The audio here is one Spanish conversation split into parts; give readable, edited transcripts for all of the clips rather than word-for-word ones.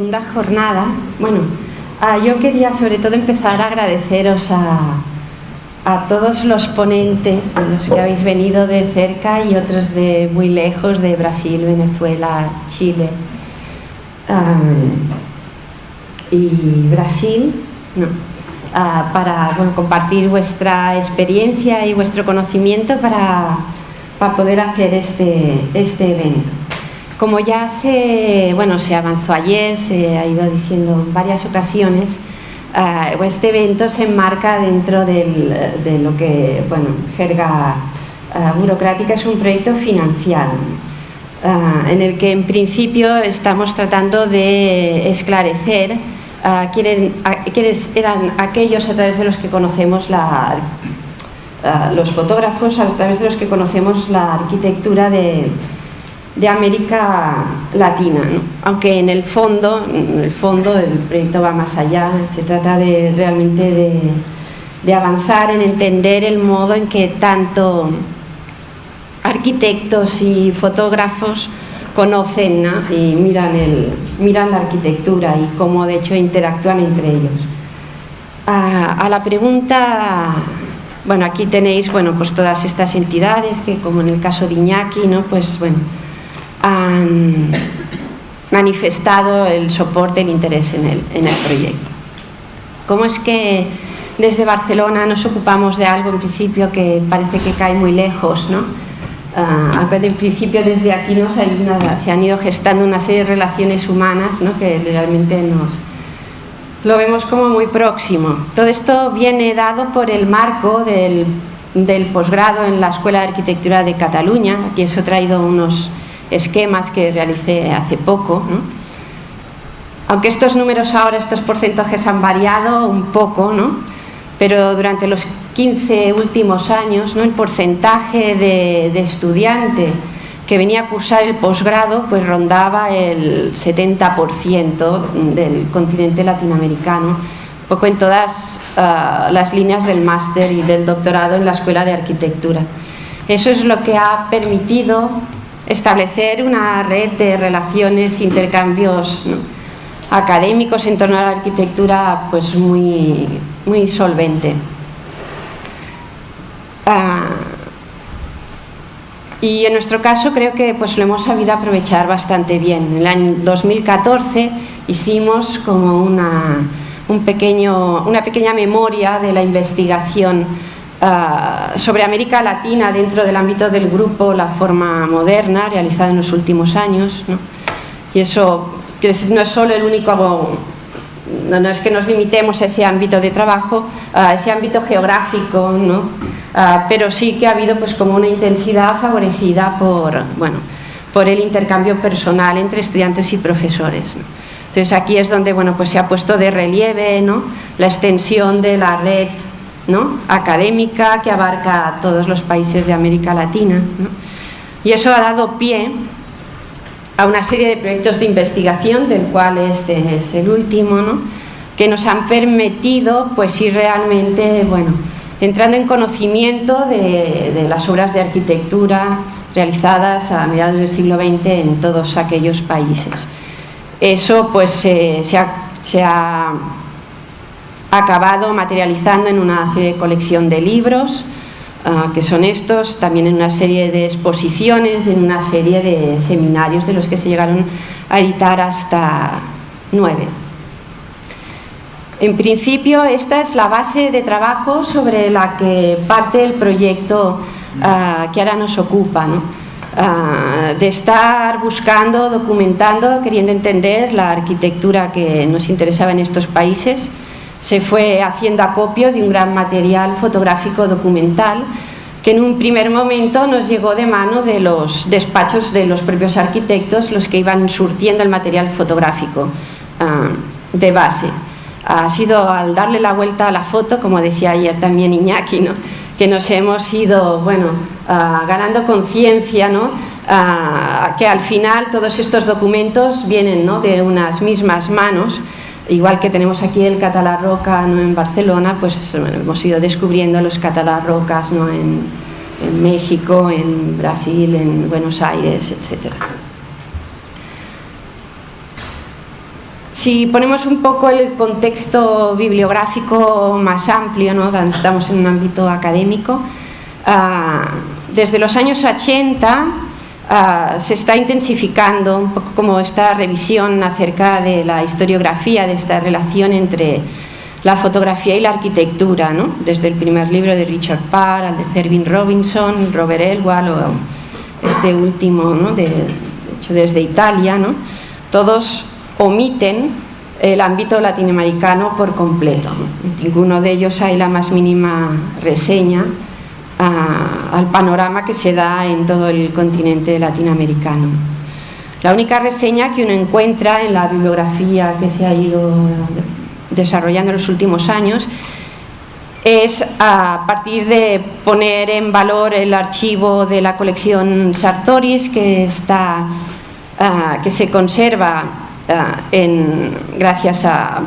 Segunda jornada. Bueno, yo quería sobre todo empezar a agradeceros a todos los ponentes, los que habéis venido de cerca y otros de muy lejos, de Brasil, Venezuela, Chile y Brasil, para compartir vuestra experiencia y vuestro conocimiento para poder hacer este evento. Como ya se avanzó ayer, se ha ido diciendo en varias ocasiones, este evento se enmarca dentro de lo que, jerga burocrática, es un proyecto financiado, en el que en principio estamos tratando de esclarecer quiénes eran aquellos a través de los que conocemos los fotógrafos, a través de los que conocemos la arquitectura de América Latina, ¿no? Aunque en el fondo el proyecto va más allá. Se trata realmente de avanzar en entender el modo en que tanto arquitectos y fotógrafos conocen, ¿no? Y miran la arquitectura y cómo de hecho interactúan entre ellos. A la pregunta, aquí tenéis pues todas estas entidades que, como en el caso de Iñaki, ¿no? Han manifestado el soporte, el interés en el proyecto. ¿Cómo es que desde Barcelona nos ocupamos de algo en principio que parece que cae muy lejos, ¿no? Aunque en principio desde aquí se han ido gestando una serie de relaciones humanas, ¿no? Que realmente lo vemos como muy próximo. Todo esto viene dado por el marco del posgrado en la Escuela de Arquitectura de Cataluña. Aquí os he traído unos esquemas que realicé hace poco, ¿no? Aunque estos números ahora, estos porcentajes han variado un poco, ¿no? Pero durante los 15 últimos años, ¿no? El porcentaje de estudiante que venía a cursar el posgrado pues rondaba el 70% del continente latinoamericano, un poco en todas las líneas del máster y del doctorado en la Escuela de Arquitectura. Eso es lo que ha permitido establecer una red de relaciones, intercambios, ¿no? Académicos en torno a la arquitectura pues muy, muy solvente. Y en nuestro caso creo que pues lo hemos sabido aprovechar bastante bien. En el año 2014 hicimos como una pequeña memoria de la investigación sobre América Latina dentro del ámbito del grupo La Forma Moderna, realizada en los últimos años, ¿no? Y eso, quiero decir, no es solo el único, no es que nos limitemos a ese ámbito de trabajo, a ese ámbito geográfico, ¿no? Pero sí que ha habido pues como una intensidad favorecida por el intercambio personal entre estudiantes y profesores, ¿no? Entonces aquí es donde pues se ha puesto de relieve, ¿no? La extensión de la red, ¿no? Académica que abarca a todos los países de América Latina, ¿no? Y eso ha dado pie a una serie de proyectos de investigación, del cual este es el último, ¿no? Que nos han permitido pues ir realmente entrando en conocimiento de las obras de arquitectura realizadas a mediados del siglo XX en todos aquellos países. Eso pues se ha acabado materializando en una serie de colección de libros, que son estos, también en una serie de exposiciones, en una serie de seminarios de los que se llegaron a editar hasta 9. En principio esta es la base de trabajo sobre la que parte el proyecto que ahora nos ocupa, ¿no? De estar buscando, documentando, queriendo entender la arquitectura que nos interesaba en estos países. Se fue haciendo acopio de un gran material fotográfico documental que en un primer momento nos llegó de mano de los despachos de los propios arquitectos, los que iban surtiendo el material fotográfico de base. Ha sido al darle la vuelta a la foto, como decía ayer también Iñaki, ¿no? Que nos hemos ido ganando conciencia, ¿no? Que al final todos estos documentos vienen, ¿no? De unas mismas manos. Igual que tenemos aquí el Català-Roca, ¿no? En Barcelona, pues hemos ido descubriendo los Català-Rocas, ¿no? En México, en Brasil, en Buenos Aires, etc. Si ponemos un poco el contexto bibliográfico más amplio, ¿no? Estamos en un ámbito académico, desde los años 80 se está intensificando un poco como esta revisión acerca de la historiografía, de esta relación entre la fotografía y la arquitectura, ¿no? Desde el primer libro de Richard Parr al de Zervin Robinson, Robert Elwell o este último, ¿no? de hecho desde Italia, ¿no? Todos omiten el ámbito latinoamericano por completo, ¿no? En ninguno de ellos hay la más mínima reseña al panorama que se da en todo el continente latinoamericano. La única reseña que uno encuentra en la bibliografía que se ha ido desarrollando en los últimos años es a partir de poner en valor el archivo de la colección Sartoris que se conserva gracias a,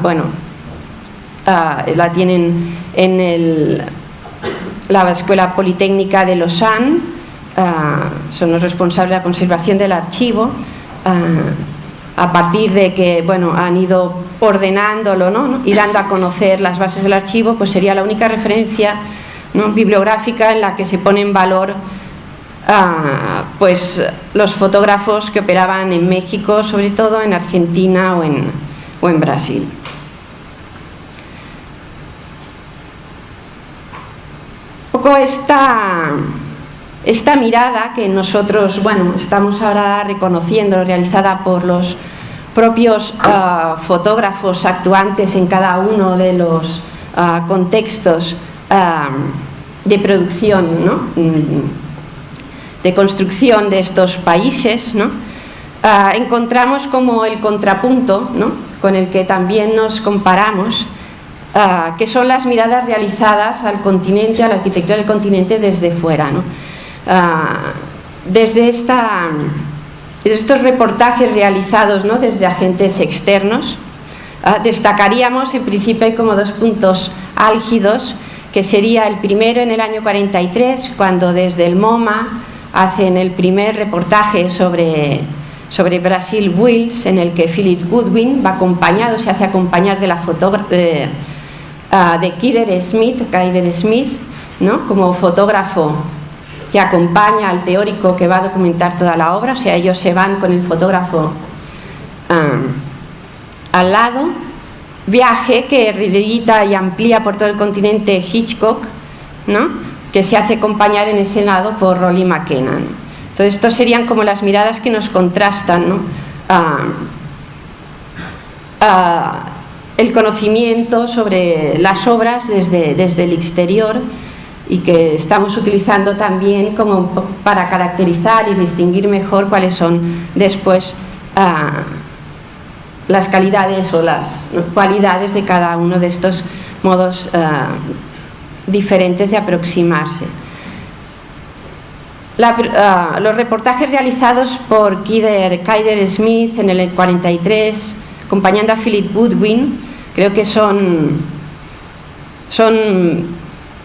la tienen en la Escuela Politécnica de Lausanne, son los responsables de la conservación del archivo, a partir de que han ido ordenándolo, ¿no? Y dando a conocer las bases del archivo, pues sería la única referencia, ¿no? Bibliográfica en la que se pone en valor pues los fotógrafos que operaban en México, sobre todo en Argentina o en Brasil. Un poco esta mirada que nosotros estamos ahora reconociendo, realizada por los propios fotógrafos actuantes en cada uno de los contextos de producción, ¿no? De construcción de estos países, ¿no? Encontramos como el contrapunto, ¿no? Con el que también nos comparamos, que son las miradas realizadas al continente, a la arquitectura del continente desde fuera, ¿no? Desde estos reportajes realizados, ¿no? Desde agentes externos, destacaríamos en principio hay como dos puntos álgidos, que sería el primero en el año 43, cuando desde el MoMA hacen el primer reportaje sobre Brasil Builds, en el que Philip Goodwin va acompañado, se hace acompañar de la fotógrafa de Keider Smith, ¿no? Como fotógrafo que acompaña al teórico que va a documentar toda la obra, o sea, ellos se van con el fotógrafo al lado. Viaje que reedita y amplía por todo el continente Hitchcock, ¿no? Que se hace acompañar en ese lado por Rory McKenna. Entonces, estos serían como las miradas que nos contrastan, ¿no? El conocimiento sobre las obras desde el exterior, y que estamos utilizando también como un poco para caracterizar y distinguir mejor cuáles son después las calidades o las cualidades de cada uno de estos modos diferentes de aproximarse. Los reportajes realizados por Keider Smith en el 43, acompañando a Philip Goodwin, creo que son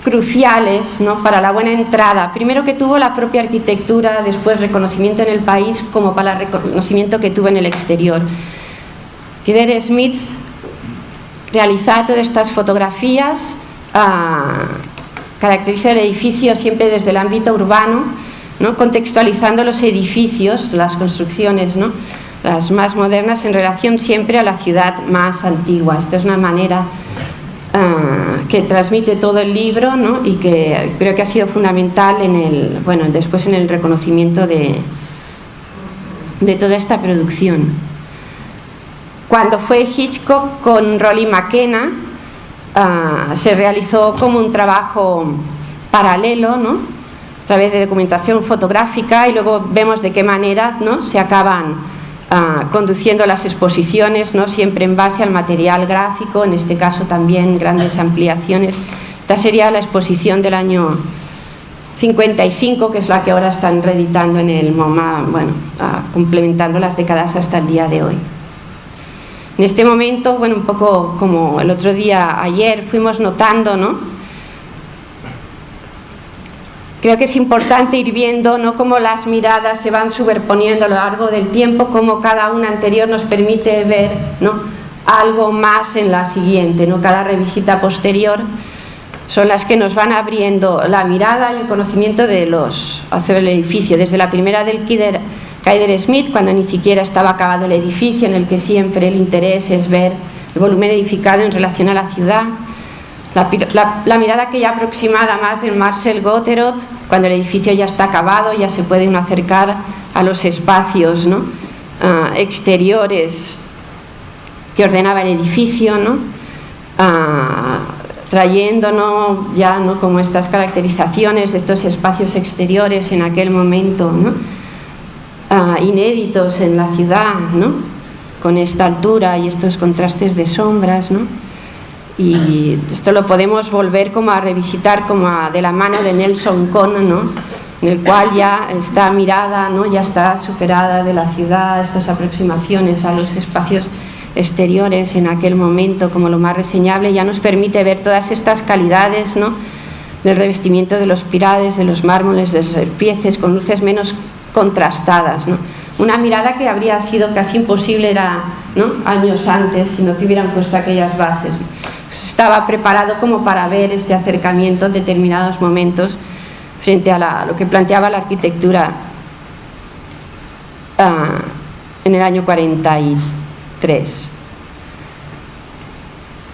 cruciales, ¿no? Para la buena entrada, primero que tuvo la propia arquitectura, después reconocimiento en el país, como para el reconocimiento que tuvo en el exterior. Keider Smith realiza todas estas fotografías, caracteriza el edificio siempre desde el ámbito urbano, ¿no? Contextualizando los edificios, las construcciones, ¿no? Las más modernas en relación siempre a la ciudad más antigua. Esto es una manera que transmite todo el libro, ¿no? Y que creo que ha sido fundamental después en el reconocimiento de toda esta producción. Cuando fue Hitchcock con Rory McKenna, se realizó como un trabajo paralelo, ¿no? A través de documentación fotográfica, y luego vemos de qué manera, ¿no? Se acaban conduciendo las exposiciones, ¿no? Siempre en base al material gráfico, en este caso también grandes ampliaciones. Esta sería la exposición del año 55, que es la que ahora están reeditando en el MoMA, complementando las décadas hasta el día de hoy. En este momento, un poco como el otro día, ayer, fuimos notando, ¿no? Creo que es importante ir viendo, ¿no? Cómo las miradas se van superponiendo a lo largo del tiempo, cómo cada una anterior nos permite ver, ¿no? algo más en la siguiente, ¿no? Cada revisita posterior son las que nos van abriendo la mirada y el conocimiento hacia el edificio, desde la primera del Kaider Smith, cuando ni siquiera estaba acabado el edificio, en el que siempre el interés es ver el volumen edificado en relación a la ciudad. La mirada que ya aproximada más de Marcel Gotteroth, cuando el edificio ya está acabado, ya se puede uno acercar a los espacios, ¿no? Exteriores que ordenaba el edificio, ¿no? Trayéndonos ya, ¿no?, como estas caracterizaciones de estos espacios exteriores en aquel momento, ¿no? Inéditos en la ciudad, ¿no?, con esta altura y estos contrastes de sombras, ¿no? Y esto lo podemos volver como a revisitar de la mano de Nelson Cone, ¿no?, en el cual ya esta mirada, ¿no?, ya está superada de la ciudad, estas aproximaciones a los espacios exteriores en aquel momento como lo más reseñable, ya nos permite ver todas estas calidades, ¿no?, del revestimiento de los pirales, de los mármoles, de los serpieces, con luces menos contrastadas, ¿no? Una mirada que habría sido casi imposible, ¿no?, años antes, si no te hubieran puesto aquellas bases. Estaba preparado como para ver este acercamiento en determinados momentos frente a lo que planteaba la arquitectura en el año 43.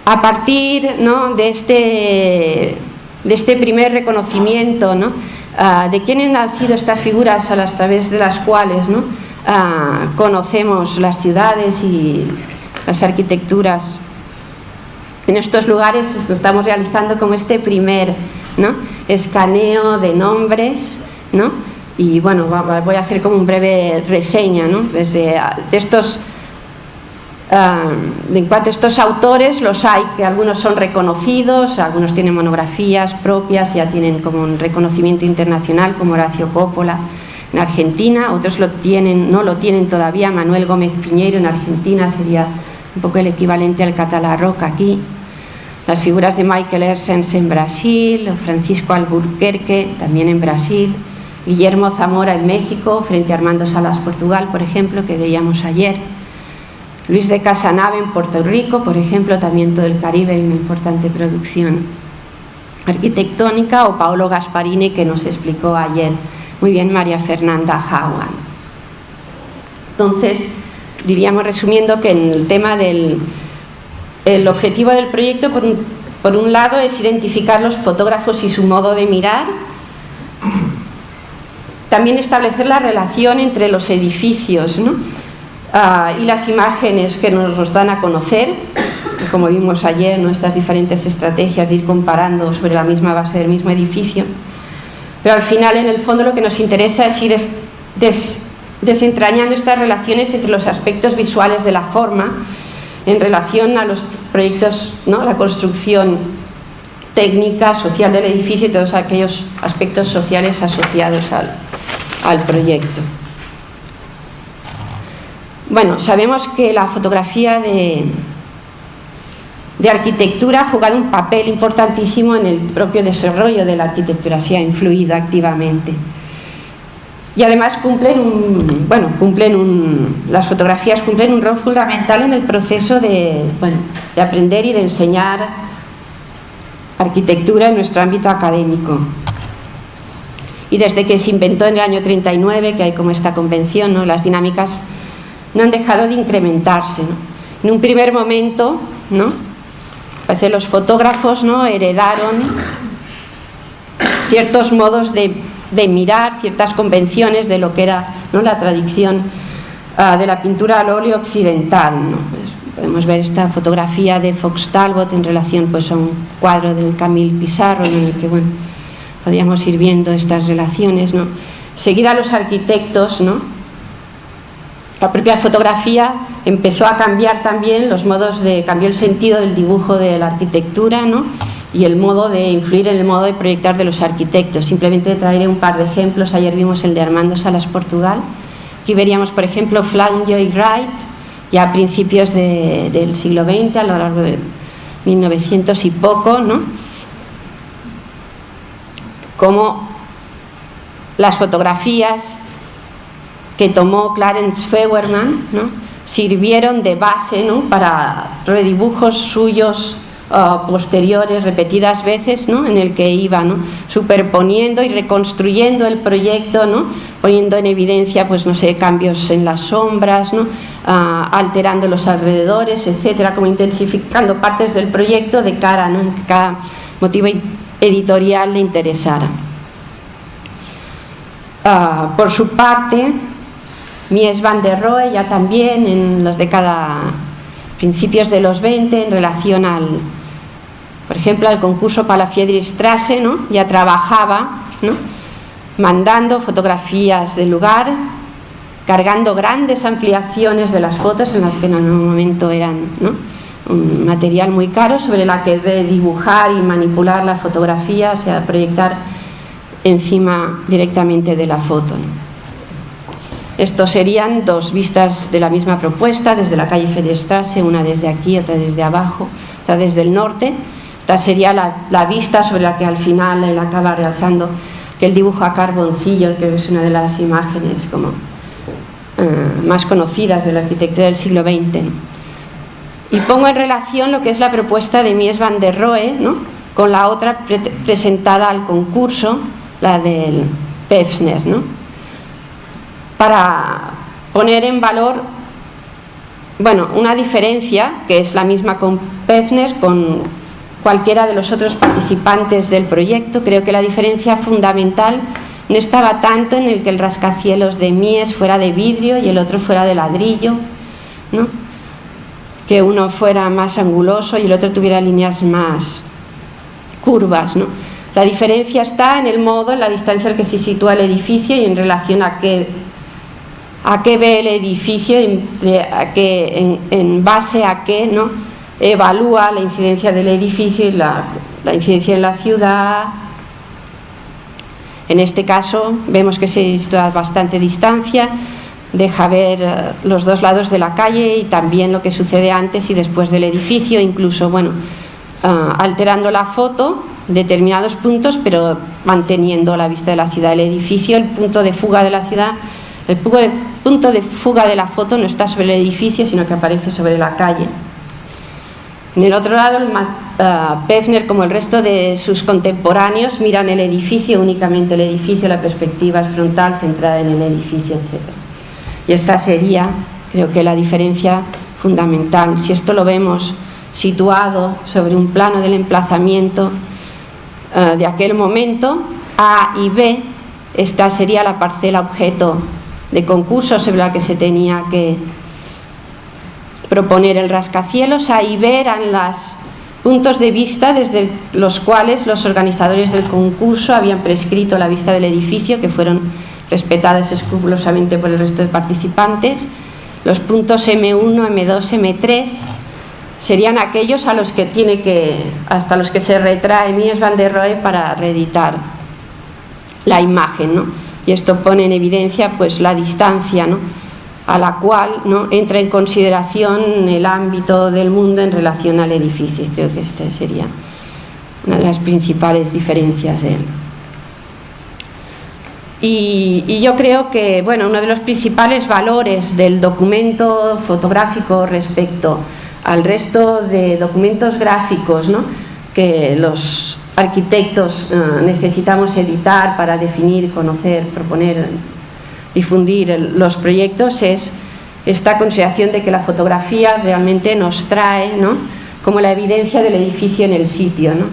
A partir, ¿no?, de este primer reconocimiento, ¿no?, de quiénes han sido estas figuras a través de las cuales, ¿no?, conocemos las ciudades y las arquitecturas en estos lugares, lo estamos realizando como este primer, ¿no?, escaneo de nombres, ¿no? Y bueno, voy a hacer como un breve reseña, ¿no?, en cuanto a estos autores. Los hay que algunos son reconocidos, algunos tienen monografías propias, ya tienen como un reconocimiento internacional, como Horacio Coppola en Argentina, otros no lo tienen todavía. Manuel Gómez Piñeiro en Argentina sería un poco el equivalente al Català-Roca aquí. Las figuras de Michael Hersens en Brasil, Francisco Albuquerque también en Brasil, Guillermo Zamora en México frente a Armando Salas Portugal, por ejemplo, que veíamos ayer. Luis de Casanave en Puerto Rico, por ejemplo, también todo el Caribe, una importante producción arquitectónica, o Paolo Gasparini, que nos explicó ayer muy bien María Fernanda Hauan. Entonces, diríamos, resumiendo, que en el tema el objetivo del proyecto, por un lado, es identificar los fotógrafos y su modo de mirar, también establecer la relación entre los edificios, ¿no?, y las imágenes que nos los dan a conocer, como vimos ayer, ¿no?, estas diferentes estrategias de ir comparando sobre la misma base del mismo edificio. Pero al final, en el fondo, lo que nos interesa es ir desentrañando estas relaciones entre los aspectos visuales de la forma en relación a los proyectos, ¿no?, la construcción técnica, social del edificio y todos aquellos aspectos sociales asociados al proyecto. Bueno, sabemos que la fotografía de arquitectura ha jugado un papel importantísimo en el propio desarrollo de la arquitectura, se ha influido activamente. Y además las fotografías cumplen un rol fundamental en el proceso de aprender y de enseñar arquitectura en nuestro ámbito académico. Y desde que se inventó en el año 39, que hay como esta convención, ¿no?, las dinámicas no han dejado de incrementarse, ¿no? En un primer momento, ¿no?, parece los fotógrafos, ¿no?, heredaron ciertos modos de mirar, ciertas convenciones de lo que era, ¿no?, la tradición de la pintura al óleo occidental, ¿no? Pues podemos ver esta fotografía de Fox Talbot en relación, pues, a un cuadro del Camille Pissarro, en el que, podríamos ir viendo estas relaciones, ¿no? Seguida, los arquitectos, ¿no?, la propia fotografía empezó a cambiar también cambió el sentido del dibujo de la arquitectura, ¿no?, y el modo de influir en el modo de proyectar de los arquitectos. Simplemente traeré un par de ejemplos. Ayer vimos el de Armando Salas Portugal. Aquí veríamos, por ejemplo, Flanjoy Wright, ya a principios del siglo XX, a lo largo de 1900 y poco, ¿no?, como las fotografías que tomó Clarence Feuerman, ¿no?, sirvieron de base, ¿no?, para redibujos suyos posteriores, repetidas veces, ¿no?, en el que iba, ¿no?, superponiendo y reconstruyendo el proyecto, ¿no?, poniendo en evidencia, pues no sé, cambios en las sombras, ¿no?, alterando los alrededores, etcétera, como intensificando partes del proyecto de cara, ¿no?, en que cada motivo editorial le interesara. Por su parte, Mies van der Rohe, ya también en las décadas, principios de los 20, en relación por ejemplo, al concurso para la Friedrichstraße, ¿no?, ya trabajaba, ¿no?, mandando fotografías del lugar, cargando grandes ampliaciones de las fotos, en las que en un momento eran, ¿no?, un material muy caro, sobre la que dibujar y manipular la fotografía, o sea, proyectar encima directamente de la foto, ¿no? Estos serían dos vistas de la misma propuesta, desde la calle Friedrichstraße, una desde aquí, otra desde abajo, otra desde el norte. Esta sería la vista sobre la que al final él acaba realzando que el dibujo a carboncillo, que es una de las imágenes como más conocidas de la arquitectura del siglo XX, ¿no? Y pongo en relación lo que es la propuesta de Mies van der Rohe, ¿no?, con la otra presentada al concurso, la del Pevsner, ¿no?, para poner en valor, bueno, una diferencia que es la misma con Pevsner, con cualquiera de los otros participantes del proyecto. Creo que la diferencia fundamental no estaba tanto en el que el rascacielos de Mies fuera de vidrio y el otro fuera de ladrillo, ¿no?, que uno fuera más anguloso y el otro tuviera líneas más curvas, ¿no? La diferencia está en el modo, en la distancia al que se sitúa el edificio y en relación a qué ve el edificio, en base a qué, ¿no?, evalúa la incidencia del edificio y la incidencia en la ciudad. En este caso vemos que se sitúa a bastante distancia, deja ver los dos lados de la calle y también lo que sucede antes y después del edificio, incluso, bueno, alterando la foto determinados puntos, pero manteniendo la vista de la ciudad. El edificio, el punto de fuga de la ciudad, el punto de fuga de la foto no está sobre el edificio, sino que aparece sobre la calle. En el otro lado, Pevsner, como el resto de sus contemporáneos, miran el edificio, únicamente el edificio, la perspectiva es frontal, centrada en el edificio, etc. Y esta sería, creo que, la diferencia fundamental. Si esto lo vemos situado sobre un plano del emplazamiento de aquel momento, A y B, esta sería la parcela objeto de concurso sobre la que se tenía que proponer el rascacielos. A y B eran los puntos de vista desde los cuales los organizadores del concurso habían prescrito la vista del edificio, que fueron respetadas escrupulosamente por el resto de participantes. Los puntos M1, M2, M3 serían aquellos hasta los que se retrae Mies van der Rohe para reeditar la imagen, ¿no? Y esto pone en evidencia, pues, la distancia, ¿no?, a la cual, ¿no?, entra en consideración el ámbito del mundo en relación al edificio. Creo que esta sería una de las principales diferencias de él. Y yo creo que, bueno, uno de los principales valores del documento fotográfico respecto al resto de documentos gráficos, ¿no?, que los arquitectos necesitamos editar para definir, conocer, proponer, difundir los proyectos, es esta consideración de que la fotografía realmente nos trae, ¿no?, como la evidencia del edificio en el sitio, ¿no?,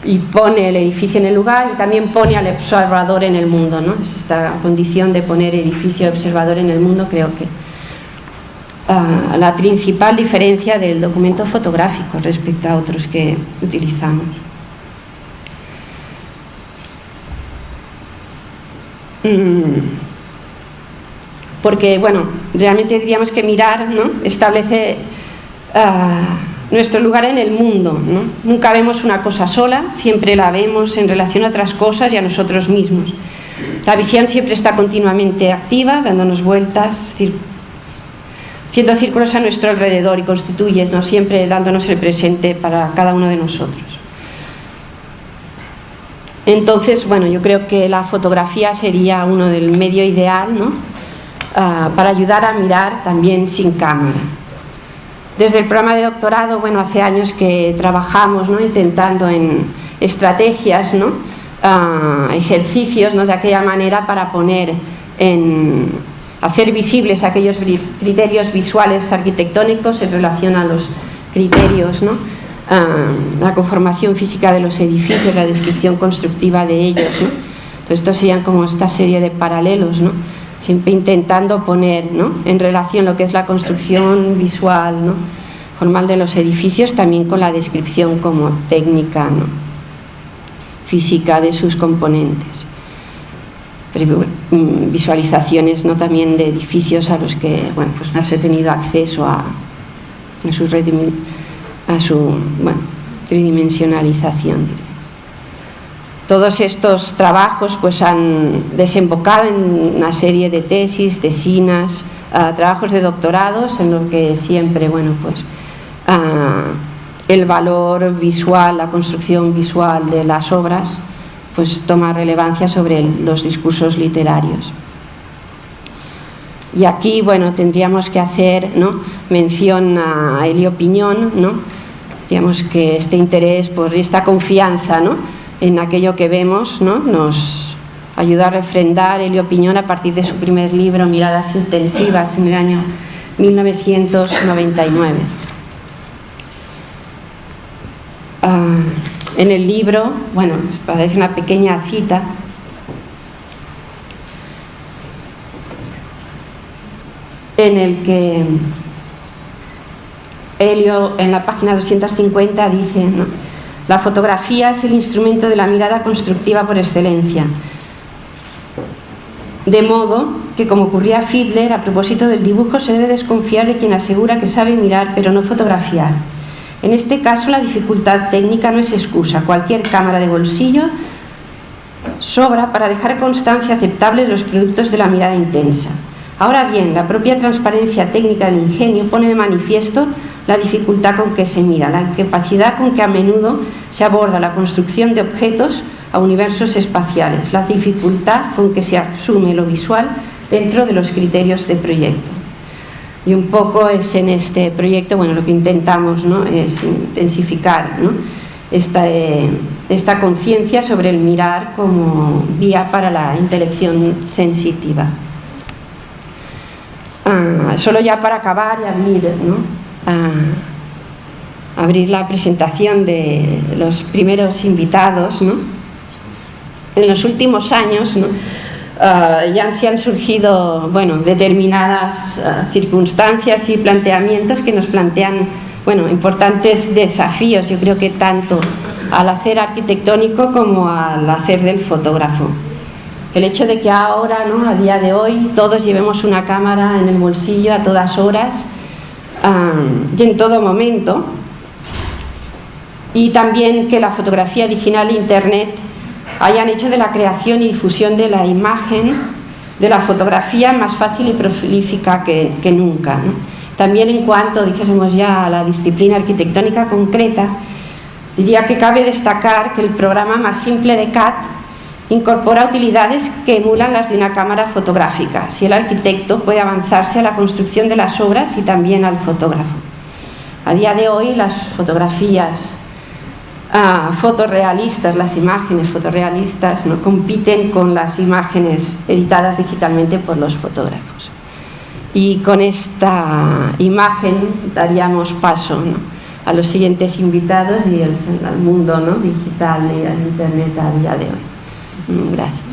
y pone el edificio en el lugar y también pone al observador en el mundo, ¿no? Es esta condición de poner edificio y observador en el mundo, creo que la principal diferencia del documento fotográfico respecto a otros que utilizamos. Porque, bueno, realmente tendríamos que mirar, ¿no?, establece nuestro lugar en el mundo, ¿no? Nunca vemos una cosa sola, siempre la vemos en relación a otras cosas y a nosotros mismos. La visión siempre está continuamente activa, dándonos vueltas, haciendo círculos a nuestro alrededor y constituye, ¿no?, siempre dándonos el presente para cada uno de nosotros. Entonces, bueno, yo creo que la fotografía sería uno del medio ideal, ¿no?, para ayudar a mirar también sin cámara. Desde el programa de doctorado, bueno, hace años que trabajamos, ¿no?, intentando en estrategias, ¿no?, ejercicios, ¿no?, de aquella manera para hacer visibles aquellos criterios visuales arquitectónicos en relación a los criterios, ¿no?, la conformación física de los edificios, la descripción constructiva de ellos, ¿no? Entonces, estos serían como esta serie de paralelos, ¿no?, siempre intentando poner, ¿no?, en relación lo que es la construcción visual, ¿no?, formal de los edificios, también con la descripción como técnica, ¿no?, física de sus componentes. Visualizaciones, ¿no?, también de edificios a los que, bueno, pues no se ha tenido acceso a su tridimensionalización. Todos estos trabajos pues han desembocado en una serie de tesis, tesinas, trabajos de doctorados, en los que siempre, bueno, pues el valor visual, la construcción visual de las obras, pues toma relevancia sobre los discursos literarios. Y aquí, bueno, tendríamos que hacer, ¿no?, mención a Elio Piñón, ¿no? Digamos que este interés por esta confianza, ¿no?, en aquello que vemos, ¿no?, nos ayuda a refrendar Elio Piñón a partir de su primer libro, Miradas intensivas, en el año 1999. En el libro, bueno, parece una pequeña cita, en el que Elio, en la página 250, dice, ¿no?: la fotografía es el instrumento de la mirada constructiva por excelencia. De modo que, como ocurría a Fiedler, a propósito del dibujo se debe desconfiar de quien asegura que sabe mirar pero no fotografiar. En este caso, la dificultad técnica no es excusa. Cualquier cámara de bolsillo sobra para dejar constancia aceptable de los productos de la mirada intensa. Ahora bien, la propia transparencia técnica del ingenio pone de manifiesto la dificultad con que se mira, la incapacidad con que a menudo se aborda la construcción de objetos a universos espaciales, la dificultad con que se asume lo visual dentro de los criterios de proyecto. Y un poco es en este proyecto, bueno, lo que intentamos, ¿no?, es intensificar, ¿no?, esta conciencia sobre el mirar como vía para la intelección sensitiva. Solo ya para acabar y abrir, ¿no?, abrir la presentación de los primeros invitados, ¿no? En los últimos años, ¿no?, ya se han surgido, bueno, determinadas circunstancias y planteamientos que nos plantean, bueno, importantes desafíos, yo creo que tanto al hacer arquitectónico como al hacer del fotógrafo. El hecho de que ahora, ¿no?, a día de hoy, todos llevemos una cámara en el bolsillo a todas horas y en todo momento, y también que la fotografía digital e internet hayan hecho de la creación y difusión de la imagen, de la fotografía, más fácil y prolífica que nunca, ¿no? También en cuanto, dijésemos ya, a la disciplina arquitectónica concreta, diría que cabe destacar que el programa más simple de CAD incorpora utilidades que emulan las de una cámara fotográfica. Si el arquitecto puede avanzarse a la construcción de las obras y también al fotógrafo. A día de hoy las fotografías fotorrealistas, las imágenes fotorrealistas, ¿no?, compiten con las imágenes editadas digitalmente por los fotógrafos. Y con esta imagen daríamos paso, ¿no?, a los siguientes invitados y al mundo, ¿no?, digital y al internet a día de hoy. Gracias.